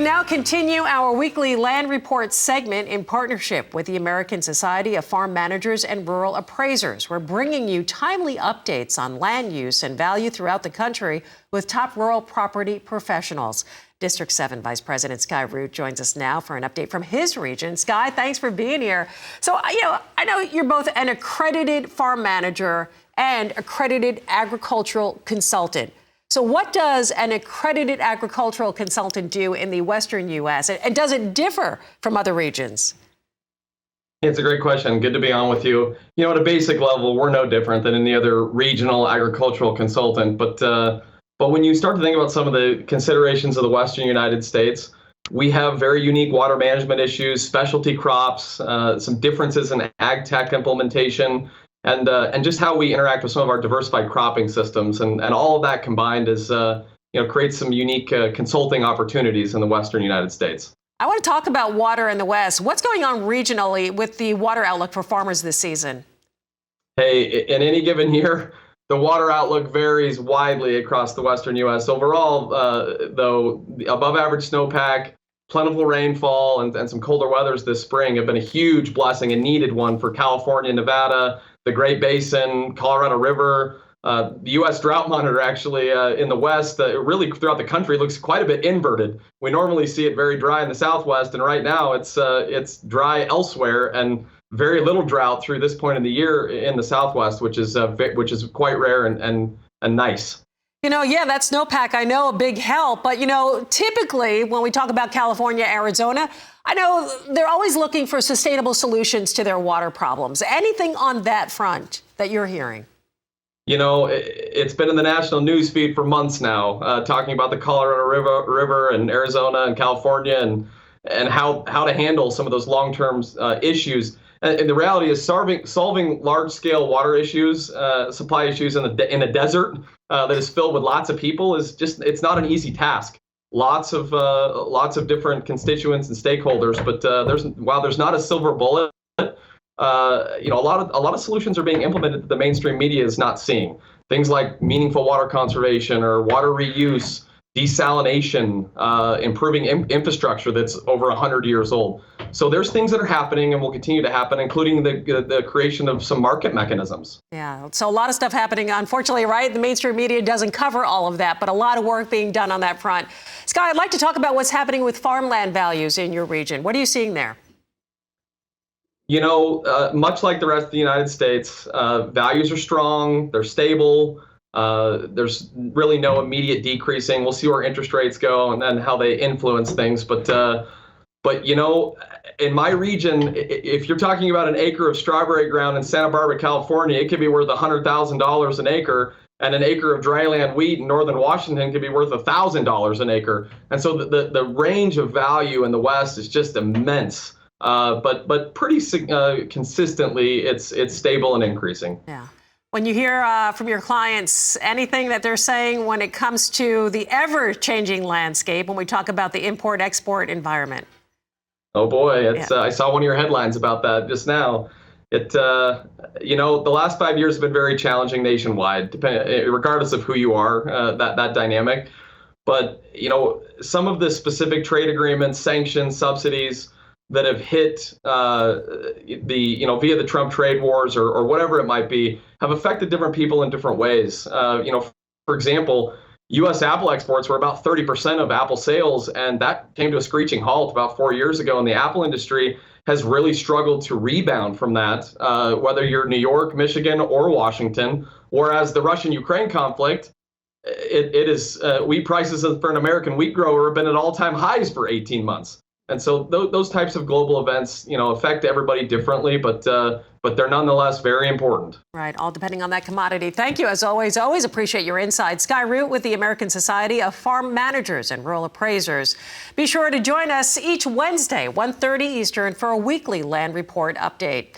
now continue our weekly land report segment in partnership with the American Society of Farm Managers and Rural Appraisers. We're bringing you timely updates on land use and value throughout the country with top rural property professionals. District 7 Vice President Skye Root joins us now for an update from his region. Skye, thanks for being here. So, I know you're both an accredited farm manager and accredited agricultural consultant. So what does an accredited agricultural consultant do in the Western U.S.? And does it differ from other regions? It's a great question. Good to be on with you. At a basic level, we're no different than any other regional agricultural consultant. But when you start to think about some of the considerations of the Western United States, we have very unique water management issues, specialty crops, some differences in ag tech implementation, and just how we interact with some of our diversified cropping systems, and all of that combined is creates some unique consulting opportunities in the Western United States. I want to talk about water in the West. What's going on regionally with the water outlook for farmers this season? Hey, in any given year, the water outlook varies widely across the Western U.S. Overall, though, above average snowpack, plentiful rainfall, and some colder weathers this spring have been a huge blessing, a needed one for California, Nevada, the Great Basin, Colorado River. The U.S. Drought Monitor actually in the West, really throughout the country, looks quite a bit inverted. We normally see it very dry in the Southwest, and right now it's dry elsewhere and very little drought through this point in the year in the Southwest, which is quite rare and nice. That snowpack, I know, a big help. But, typically when we talk about California, Arizona, I know they're always looking for sustainable solutions to their water problems. Anything on that front that you're hearing? It's been in the national news feed for months now, talking about the Colorado River and Arizona and California and how to handle some of those long-term issues. And the reality is solving large-scale water issues, supply issues in a desert that is filled with lots of people it's not an easy task. Lots of different constituents and stakeholders, but while there's not a silver bullet, a lot of solutions are being implemented that the mainstream media is not seeing. Things like meaningful water conservation or water reuse, desalination, improving infrastructure that's over 100 years old. So there's things that are happening and will continue to happen, including the creation of some market mechanisms. Yeah, so a lot of stuff happening, unfortunately, right? The mainstream media doesn't cover all of that, but a lot of work being done on that front. Skye, I'd like to talk about what's happening with farmland values in your region. What are you seeing there? Much like the rest of the United States, values are strong, they're stable. There's really no immediate decreasing. We'll see where interest rates go and then how they influence things. But in my region, if you're talking about an acre of strawberry ground in Santa Barbara, California, it could be worth $100,000 an acre. And an acre of dryland wheat in northern Washington could be worth $1,000 an acre. And so the range of value in the West is just immense. But pretty consistently, it's stable and increasing. Yeah. When you hear from your clients anything that they're saying when it comes to the ever-changing landscape, when we talk about the import-export environment? Oh boy, I saw one of your headlines about that just now. The last 5 years have been very challenging nationwide, regardless of who you are, that dynamic. But some of the specific trade agreements, sanctions, subsidies that have hit via the Trump trade wars or whatever it might be, have affected different people in different ways. For example, U.S. Apple exports were about 30% of Apple sales, and that came to a screeching halt about 4 years ago. And the Apple industry has really struggled to rebound from that, whether you're New York, Michigan, or Washington. Whereas the Russian-Ukraine conflict, wheat prices for an American wheat grower have been at all-time highs for 18 months. And so those types of global events, affect everybody differently, but they're nonetheless very important. Right, all depending on that commodity. Thank you, as always. Always appreciate your insight. Skye Root with the American Society of Farm Managers and Rural Appraisers. Be sure to join us each Wednesday, 1:30 Eastern, for a weekly land report update.